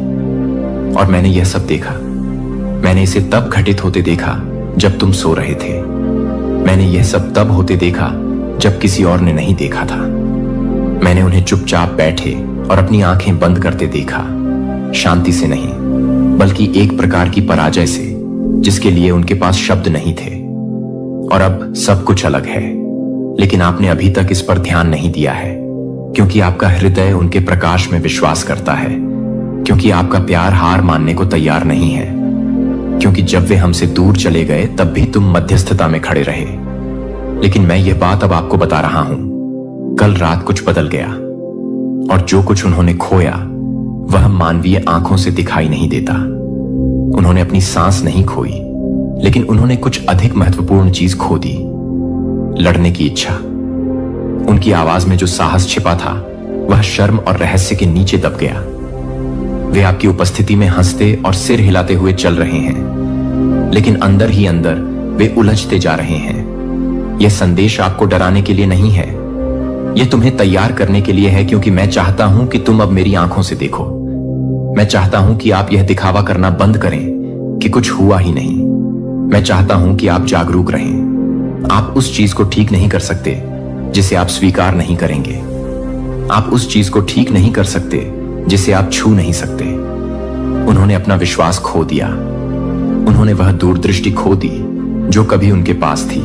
और मैंने यह सब देखा। मैंने इसे तब घटित होते देखा जब तुम सो रहे थे। मैंने यह सब तब होते देखा जब किसी और ने नहीं देखा था। मैंने उन्हें चुपचाप बैठे और अपनी आंखें बंद करते देखा, शांति से नहीं बल्कि एक प्रकार की पराजय से जिसके लिए उनके पास शब्द नहीं थे। और अब सब कुछ अलग है, लेकिन आपने अभी तक इस पर ध्यान नहीं दिया है, क्योंकि आपका हृदय उनके प्रकाश में विश्वास करता है, क्योंकि आपका प्यार हार मानने को तैयार नहीं है, क्योंकि जब वे हमसे दूर चले गए तब भी तुम मध्यस्थता में खड़े रहे। लेकिन मैं यह बात अब आपको बता रहा हूं, कल रात कुछ बदल गया, और जो कुछ उन्होंने खोया वह मानवीय आंखों से दिखाई नहीं देता। उन्होंने अपनी सांस नहीं खोई, लेकिन उन्होंने कुछ अधिक महत्वपूर्ण चीज खो दी, लड़ने की इच्छा। उनकी आवाज में जो साहस छिपा था वह शर्म और रहस्य के नीचे दब गया। वे आपकी उपस्थिति में हंसते और सिर हिलाते हुए चल रहे हैं, लेकिन अंदर ही अंदर वे उलझते जा रहे हैं। यह संदेश आपको डराने के लिए नहीं है, यह तुम्हें तैयार करने के लिए है, क्योंकि मैं चाहता हूं कि तुम अब मेरी आंखों से देखो। मैं चाहता हूं कि आप यह दिखावा करना बंद करें कि कुछ हुआ ही नहीं। मैं चाहता हूं कि आप जागरूक रहें। आप उस चीज को ठीक नहीं कर सकते जिसे आप स्वीकार नहीं करेंगे। आप उस चीज को ठीक नहीं कर सकते जिसे आप छू नहीं सकते। उन्होंने अपना विश्वास खो दिया। उन्होंने वह दूरदृष्टि खो दी जो कभी उनके पास थी।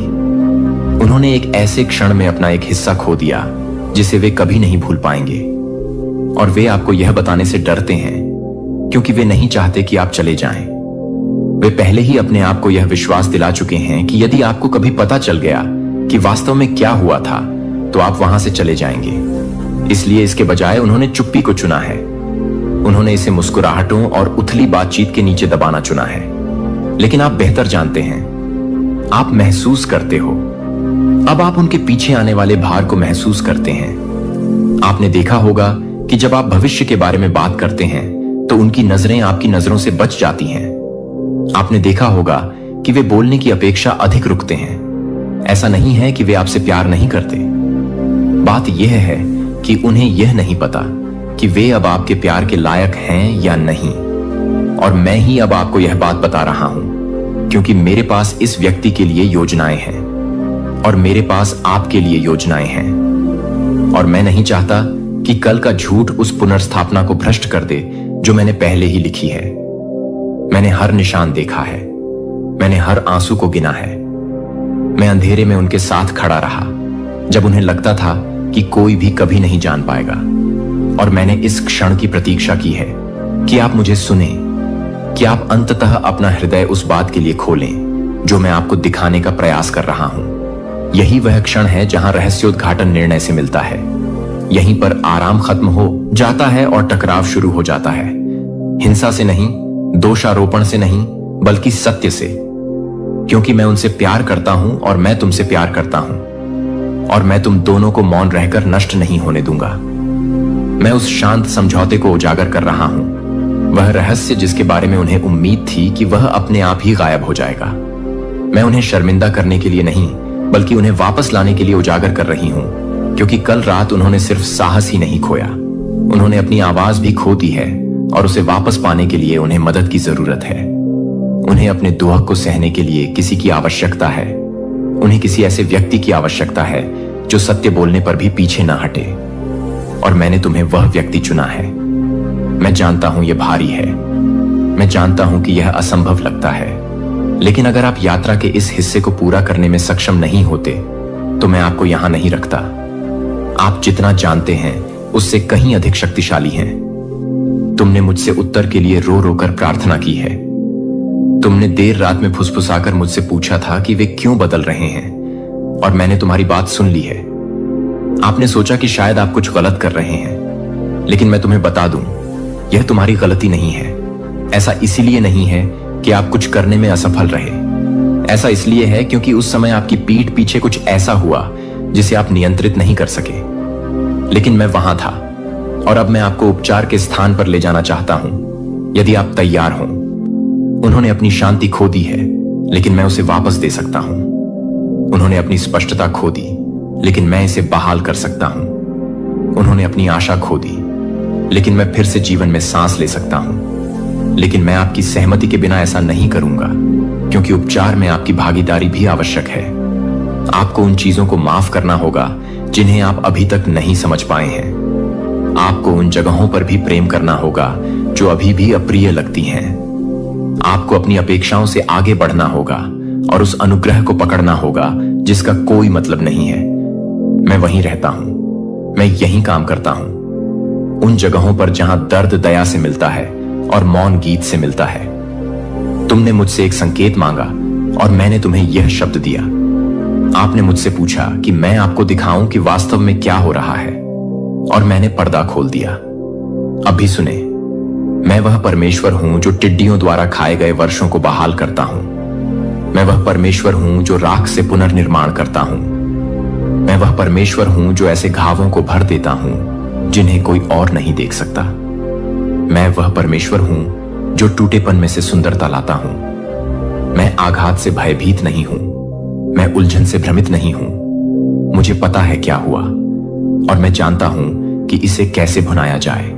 उन्होंने एक ऐसे क्षण में अपना एक हिस्सा खो दिया जिसे वे कभी नहीं भूल पाएंगे। और वे आपको यह बताने से डरते हैं क्योंकि वे नहीं चाहते कि आप चले जाएं। वे पहले ही अपने आप को यह विश्वास दिला चुके हैं कि यदि आपको कभी पता चल गया कि वास्तव में क्या हुआ था तो आप वहां से चले जाएंगे। इसलिए इसके बजाय उन्होंने चुप्पी को चुना है। उन्होंने इसे मुस्कुराहटों और उथली बातचीत के नीचे दबाना चुना है। लेकिन आप बेहतर जानते हैं, आप महसूस करते हो। अब आप उनके पीछे आने वाले भार को महसूस करते हैं। आपने देखा होगा कि जब आप भविष्य के बारे में बात करते हैं तो उनकी नजरें आपकी नजरों से बच जाती हैं। आपने देखा होगा कि वे बोलने की अपेक्षा अधिक रुकते हैं। ऐसा नहीं है कि वे आपसे प्यार नहीं करते। बात यह है कि उन्हें यह नहीं पता कि वे अब आपके प्यार के लायक हैं या नहीं। और मैं ही अब आपको यह बात बता रहा हूं, क्योंकि मेरे पास इस व्यक्ति के लिए योजनाएं हैं और मेरे पास आपके लिए योजनाएं हैं। और मैं नहीं चाहता कि कल का झूठ उस पुनर्स्थापना को भ्रष्ट कर दे जो मैंने पहले ही लिखी है। मैंने हर निशान देखा है, मैंने हर आंसू को गिना है। मैं अंधेरे में उनके साथ खड़ा रहा जब उन्हें लगता था कि कोई भी कभी नहीं जान पाएगा। और मैंने इस क्षण की प्रतीक्षा की है कि आप मुझे सुने, कि आप अंततः अपना हृदय उस बात के लिए खोलें जो मैं आपको दिखाने का प्रयास कर रहा हूं। यही वह क्षण है जहां रहस्योद्घाटन निर्णय से मिलता है। यहीं पर आराम खत्म हो जाता है और टकराव शुरू हो जाता है। हिंसा से नहीं, दोषारोपण से नहीं, बल्कि सत्य से। क्योंकि मैं उनसे प्यार करता हूं और मैं तुमसे प्यार करता हूं, और मैं तुम दोनों को मौन रहकर नष्ट नहीं होने दूंगा। मैं उस शांत समझौते को उजागर कर रहा हूं, वह रहस्य जिसके बारे में उन्हें उम्मीद थी कि वह अपने आप ही गायब हो जाएगा। मैं उन्हें शर्मिंदा करने के लिए नहीं, बल्कि उन्हें वापस लाने के लिए उजागर कर रही हूं, क्योंकि कल रात उन्होंने सिर्फ साहस ही नहीं खोया, उन्होंने अपनी आवाज भी खो दी है। और उसे वापस पाने के लिए उन्हें मदद की जरूरत है। उन्हें अपने दुख को सहने के लिए किसी की आवश्यकता है। उन्हें किसी ऐसे व्यक्ति की आवश्यकता है जो सत्य बोलने पर भी पीछे ना हटे। और मैंने तुम्हें वह व्यक्ति चुना है। मैं जानता हूं यह भारी है, मैं जानता हूं कि यह असंभव लगता है, लेकिन अगर आप यात्रा के इस हिस्से को पूरा करने में सक्षम नहीं होते तो मैं आपको यहां नहीं रखता। आप जितना जानते हैं उससे कहीं अधिक शक्तिशाली हैं। तुमने मुझसे उत्तर के लिए रो रो कर प्रार्थना की है। तुमने देर रात में फुसफुसाकर मुझसे पूछा था कि वे क्यों बदल रहे हैं, और मैंने तुम्हारी बात सुन ली है। आपने सोचा कि शायद आप कुछ गलत कर रहे हैं, लेकिन मैं तुम्हें बता दूं, यह तुम्हारी गलती नहीं है। ऐसा इसलिए नहीं है कि आप कुछ करने में असफल रहे। ऐसा इसलिए है क्योंकि उस समय आपकी पीठ पीछे कुछ ऐसा हुआ जिसे आप नियंत्रित नहीं कर सके। लेकिन मैं वहां था, और अब मैं आपको उपचार के स्थान पर ले जाना चाहता हूं, यदि आप तैयार हों। उन्होंने अपनी शांति खो दी है, लेकिन मैं उसे वापस दे सकता हूं। उन्होंने अपनी स्पष्टता खो दी, लेकिन मैं इसे बहाल कर सकता हूं। उन्होंने अपनी आशा खो दी, लेकिन मैं फिर से जीवन में सांस ले सकता हूं। लेकिन मैं आपकी सहमति के बिना ऐसा नहीं करूंगा, क्योंकि उपचार में आपकी भागीदारी भी आवश्यक है। आपको उन चीजों को माफ करना होगा जिन्हें आप अभी तक नहीं समझ पाए हैं। आपको उन जगहों पर भी प्रेम करना होगा जो अभी भी अप्रिय लगती हैं। आपको अपनी अपेक्षाओं से आगे बढ़ना होगा और उस अनुग्रह को पकड़ना होगा जिसका कोई मतलब नहीं है। मैं वहीं रहता हूं, मैं यहीं काम करता हूं, उन जगहों पर जहां दर्द दया से मिलता है और मौन गीत से मिलता है। तुमने मुझसे एक संकेत मांगा और मैंने तुम्हें यह शब्द दिया। आपने मुझसे पूछा कि मैं आपको दिखाऊं कि वास्तव में क्या हो रहा है, और मैंने पर्दा खोल दिया। अभी सुने, मैं वह परमेश्वर हूं जो टिड्डियों द्वारा खाए गए वर्षों को बहाल करता हूं। मैं वह परमेश्वर हूं जो राख से पुनर्निर्माण करता हूं। मैं वह परमेश्वर हूं जो ऐसे घावों को भर देता हूं जिन्हें कोई और नहीं देख सकता। मैं वह परमेश्वर हूं जो टूटेपन में से सुंदरता लाता हूं। मैं आघात से भयभीत नहीं हूं, मैं उलझन से भ्रमित नहीं हूं। मुझे पता है क्या हुआ, और मैं जानता हूं कि इसे कैसे भुनाया जाए।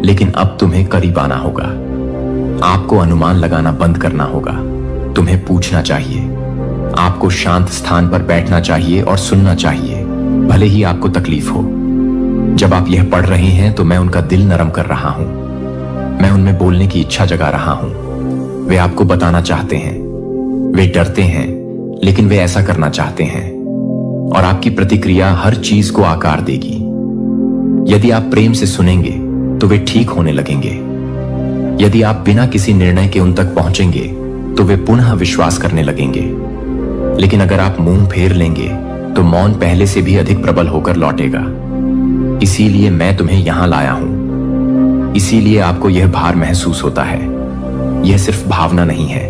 लेकिन अब तुम्हें करीब आना होगा। आपको अनुमान लगाना बंद करना होगा। तुम्हें पूछना चाहिए। आपको शांत स्थान पर बैठना चाहिए और सुनना चाहिए, भले ही आपको तकलीफ हो। जब आप यह पढ़ रहे हैं तो मैं उनका दिल नरम कर रहा हूं। मैं उनमें बोलने की इच्छा जगा रहा हूं। वे आपको बताना चाहते हैं। वे डरते हैं, लेकिन वे ऐसा करना चाहते हैं। और आपकी प्रतिक्रिया हर चीज को आकार देगी। यदि आप प्रेम से सुनेंगे तो वे ठीक होने लगेंगे। यदि आप बिना किसी निर्णय के उन तक पहुंचेंगे तो वे पुनः विश्वास करने लगेंगे। लेकिन अगर आप मुंह फेर लेंगे तो मौन पहले से भी अधिक प्रबल होकर लौटेगा। इसीलिए मैं तुम्हें यहां लाया हूं। इसीलिए आपको यह भार महसूस होता है। यह सिर्फ भावना नहीं है,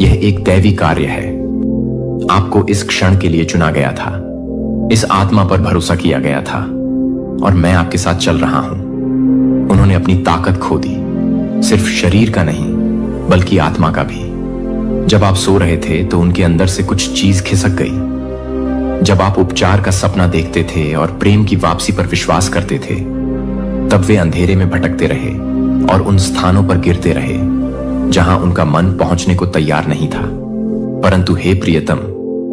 यह एक दैवी कार्य है। आपको इस क्षण के लिए चुना गया था। इस आत्मा पर भरोसा किया गया था, और मैं आपके साथ चल रहा हूं। उन्होंने अपनी ताकत खो दी, सिर्फ शरीर का नहीं बल्कि आत्मा का भी। जब आप सो रहे थे तो उनके अंदर से कुछ चीज खिसक गई। जब आप उपचार का सपना देखते थे और प्रेम की वापसी पर विश्वास करते थे, तब वे अंधेरे में भटकते रहे और उन स्थानों पर गिरते रहे जहां उनका मन पहुंचने को तैयार नहीं था। परंतु हे प्रियतम,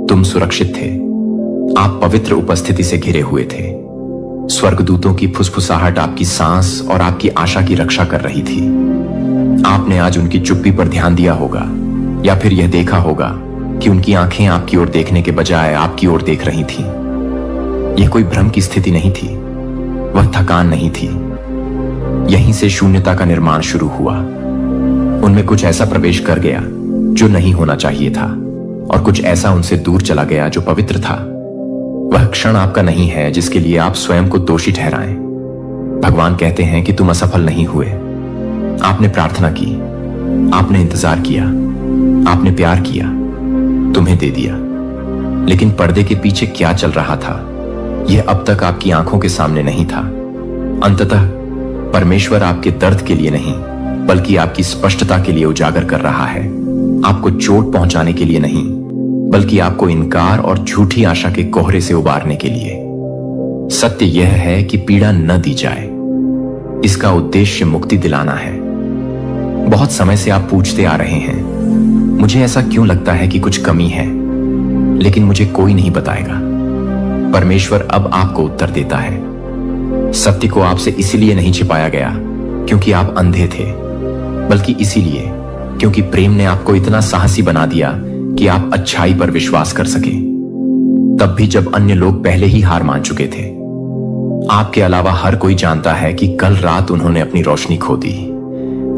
तुम सुरक्षित थे। आप पवित्र उपस्थिति से घिरे हुए थे। स्वर्गदूतों की फुसफुसाहट आपकी सांस और आपकी आशा की रक्षा कर रही थी। आपने आज उनकी चुप्पी पर ध्यान दिया होगा, या फिर यह देखा होगा कि उनकी आंखें आपकी ओर देखने के बजाय आपकी ओर देख रही थीं। यह कोई भ्रम की स्थिति नहीं थी, वह थकान नहीं थी। यहीं से शून्यता का निर्माण शुरू हुआ। उनमें कुछ ऐसा प्रवेश कर गया जो नहीं होना चाहिए था, और कुछ ऐसा उनसे दूर चला गया जो पवित्र था। वह क्षण आपका नहीं है जिसके लिए आप स्वयं को दोषी ठहराएं। भगवान कहते हैं कि तुम असफल नहीं हुए। आपने प्रार्थना की, आपने इंतजार किया, आपने प्यार किया, तुम्हें दे दिया। लेकिन पर्दे के पीछे क्या चल रहा था, यह अब तक आपकी आंखों के सामने नहीं था। अंततः परमेश्वर आपके दर्द के लिए नहीं, बल्कि आपकी स्पष्टता के लिए उजागर कर रहा है। आपको चोट पहुंचाने के लिए नहीं, बल्कि आपको इनकार और झूठी आशा के कोहरे से उबारने के लिए। सत्य यह है कि पीड़ा न दी जाए। इसका उद्देश्य मुक्ति दिलाना है। बहुत समय से आप पूछते आ रहे हैं, मुझे ऐसा क्यों लगता है कि कुछ कमी है, लेकिन मुझे कोई नहीं बताएगा। परमेश्वर अब आपको उत्तर देता है। सत्य को आपसे इसीलिए नहीं छिपाया गया क्योंकि आप अंधे थे, बल्कि इसीलिए क्योंकि प्रेम ने आपको इतना साहसी बना दिया कि आप अच्छाई पर विश्वास कर सके, तब भी जब अन्य लोग पहले ही हार मान चुके थे। आपके अलावा हर कोई जानता है कि कल रात उन्होंने अपनी रोशनी खो दी।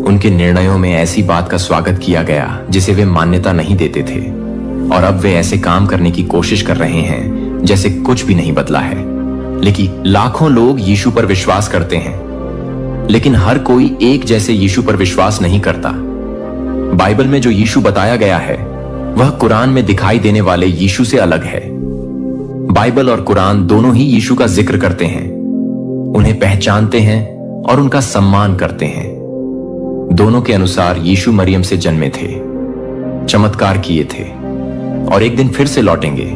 उनके निर्णयों में ऐसी बात का स्वागत किया गया जिसे वे मान्यता नहीं देते थे, और अब वे ऐसे काम करने की कोशिश कर रहे हैं जैसे कुछ भी नहीं बदला है। लेकिन लाखों लोग यीशु पर विश्वास करते हैं, लेकिन हर कोई एक जैसे यीशु पर विश्वास नहीं करता। बाइबल में जो यीशु बताया गया है वह कुरान में दिखाई देने वाले यीशु से अलग है। बाइबल और कुरान दोनों ही यीशु का जिक्र करते हैं, उन्हें पहचानते हैं और उनका सम्मान करते हैं। दोनों के अनुसार यीशु मरियम से जन्मे थे, चमत्कार किए थे और एक दिन फिर से लौटेंगे।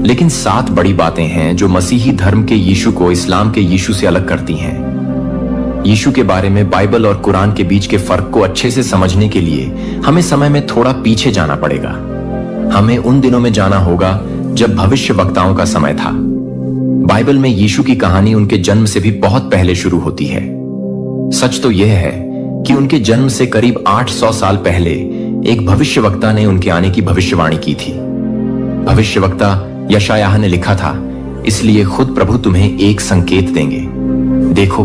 लेकिन 7 बड़ी बातें हैं जो मसीही धर्म के यीशु को इस्लाम के यीशु से अलग करती हैं। यीशु के बारे में बाइबल और कुरान के बीच के फर्क को अच्छे से समझने के लिए हमें समय में थोड़ा पीछे जाना पड़ेगा। हमें उन दिनों में जाना होगा जब भविष्यवक्ताओं का समय था। बाइबल में यीशु की कहानी उनके जन्म से भी बहुत पहले शुरू होती है। सच तो यह है कि उनके जन्म से करीब 800 साल पहले एक भविष्यवक्ता ने उनके आने की भविष्यवाणी की थी। भविष्यवक्ता यशायाह ने लिखा था, इसलिए खुद प्रभु तुम्हें एक संकेत देंगे। देखो,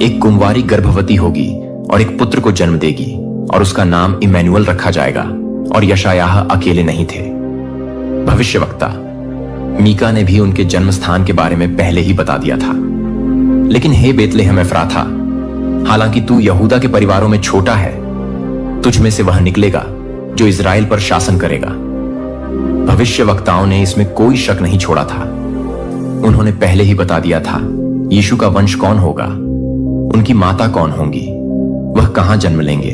एक कुंवारी गर्भवती होगी और एक पुत्र को जन्म देगी, और उसका नाम इमैनुअल रखा जाएगा। और यशायाह अकेले नहीं थे। भविष्यवक्ता मीका ने भी उनके जन्म स्थान के बारे में पहले ही बता दिया था। लेकिन हे बेतलेहम एफ्राथा, हालांकि तू यहूदा के परिवारों में छोटा है, तुझ में से वह निकलेगा जो इजराइल पर शासन करेगा। भविष्यवक्ताओं ने इसमें कोई शक नहीं छोड़ा था। उन्होंने पहले ही बता दिया था यीशु का वंश कौन होगा, उनकी माता कौन होंगी, वह कहां जन्म लेंगे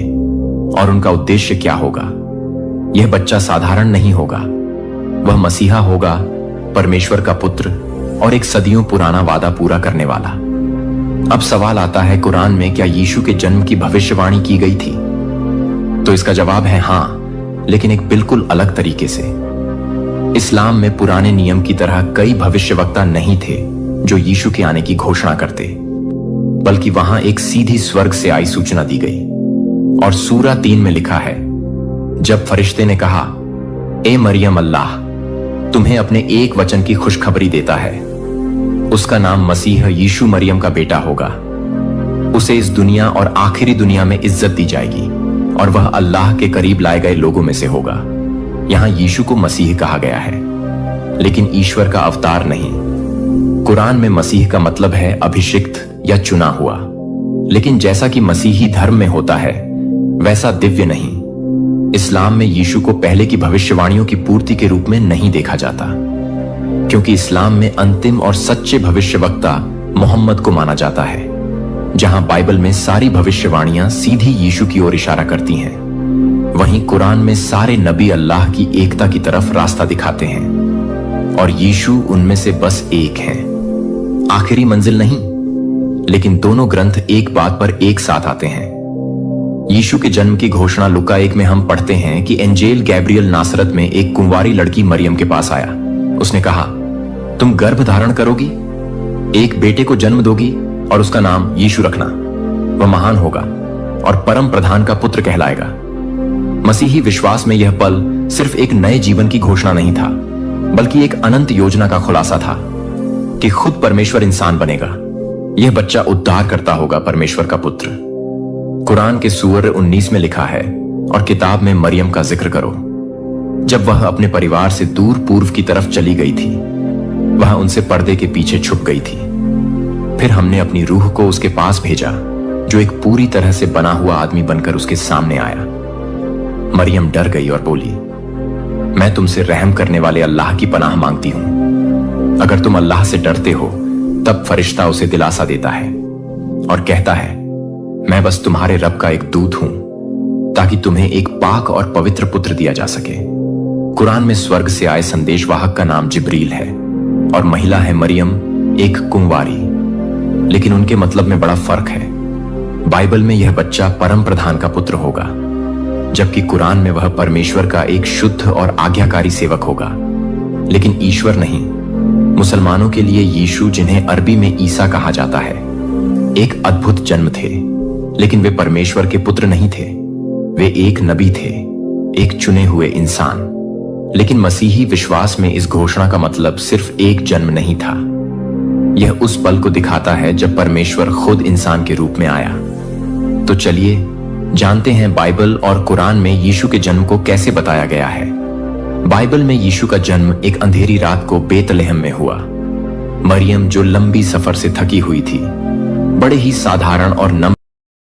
और उनका उद्देश्य क्या होगा। यह बच्चा साधारण नहीं होगा, वह मसीहा होगा, परमेश्वर का पुत्र और एक सदियों पुराना वादा पूरा करने वाला। अब सवाल आता है, कुरान में क्या यीशु के जन्म की भविष्यवाणी की गई थी? तो इसका जवाब है हां, लेकिन एक बिल्कुल अलग तरीके से। इस्लाम में पुराने नियम की तरह कई भविष्यवक्ता नहीं थे जो यीशु के आने की घोषणा करते, बल्कि वहां एक सीधी स्वर्ग से आई सूचना दी गई। और सूरा 3 में लिखा है, जब फरिश्ते ने कहा, ए मरियम, अल्लाह तुम्हें अपने एक वचन की खुशखबरी देता है, उसका नाम मसीह यीशु मरियम का बेटा होगा। उसे इस दुनिया और आखिरी दुनिया में इज्जत दी जाएगी और वह अल्लाह के करीब लाए गए लोगों में से होगा। यहां यीशु को मसीह कहा गया है, लेकिन ईश्वर का अवतार नहीं। कुरान में मसीह का मतलब है अभिषिक्त या चुना हुआ, लेकिन जैसा कि मसीही धर्म में होता है वैसा दिव्य नहीं। इस्लाम में यीशु को पहले की भविष्यवाणियों की पूर्ति के रूप में नहीं देखा जाता, क्योंकि इस्लाम में अंतिम और सच्चे भविष्यवक्ता मोहम्मद को माना जाता है। जहां बाइबल में सारी भविष्यवाणियां सीधी यीशु की ओर इशारा करती हैं, वहीं कुरान में सारे नबी अल्लाह की एकता की तरफ रास्ता दिखाते हैं और यीशु उनमें से बस एक है, आखिरी मंजिल नहीं। लेकिन दोनों ग्रंथ एक बात पर एक साथ आते हैं। यीशु के जन्म की घोषणा लुका 1 में हम पढ़ते हैं कि एंजेल गैब्रियल नासरत में एक कुंवारी लड़की मरियम के पास आया। उसने कहा, तुम गर्भ धारण करोगी, एक बेटे को जन्म दोगी और उसका नाम यीशु रखना। वह महान होगा और परम प्रधान का पुत्र कहलाएगा। मसीही विश्वास में यह पल सिर्फ एक नए जीवन की घोषणा नहीं था, बल्कि एक अनंत योजना का खुलासा था कि खुद परमेश्वर इंसान बनेगा। यह बच्चा उद्धार करता होगा, परमेश्वर का पुत्र। कुरान के सूर 19 में लिखा है, और किताब में मरियम का जिक्र करो, जब वह अपने परिवार से दूर पूर्व की तरफ चली गई थी, वह उनसे पर्दे के पीछे छुप गई थी। फिर हमने अपनी रूह को उसके पास भेजा, जो एक पूरी तरह से बना हुआ आदमी बनकर उसके सामने आया। मरियम डर गई और बोली, मैं तुमसे रहम करने वाले अल्लाह की पनाह मांगती हूं। अगर तुम अल्लाह से डरते हो, तब फरिश्ता उसे दिलासा देता है और कहता है, मैं बस तुम्हारे रब का एक दूत हूं, ताकि तुम्हें एक पाक और पवित्र पुत्र दिया जा सके। कुरान में स्वर्ग से आए संदेशवाहक का नाम जिब्रील है और महिला है मरियम, एक कुंवारी। लेकिन उनके मतलब में बड़ा फर्क है। बाइबल में यह बच्चा परम प्रधान का पुत्र होगा, जबकि कुरान में वह परमेश्वर का एक शुद्ध और आज्ञाकारी सेवक होगा, लेकिन ईश्वर नहीं। मुसलमानों के लिए यीशु, जिन्हें अरबी में ईसा कहा जाता है, एक अद्भुत जन्म थे, लेकिन वे परमेश्वर के पुत्र नहीं थे। वे एक नबी थे, एक चुने हुए इंसान। लेकिन मसीही विश्वास में इस घोषणा का मतलब सिर्फ एक जन्म नहीं था। यह उस पल को दिखाता है जब परमेश्वर खुद इंसान के रूप में आया। तो चलिए जानते हैं बाइबल और कुरान में यीशु के जन्म को कैसे बताया गया है। बाइबल में यीशु का जन्म एक अंधेरी रात को बेतलहम में हुआ। मरियम, जो लंबी सफर से थकी हुई थी, बड़े ही साधारण और नम्र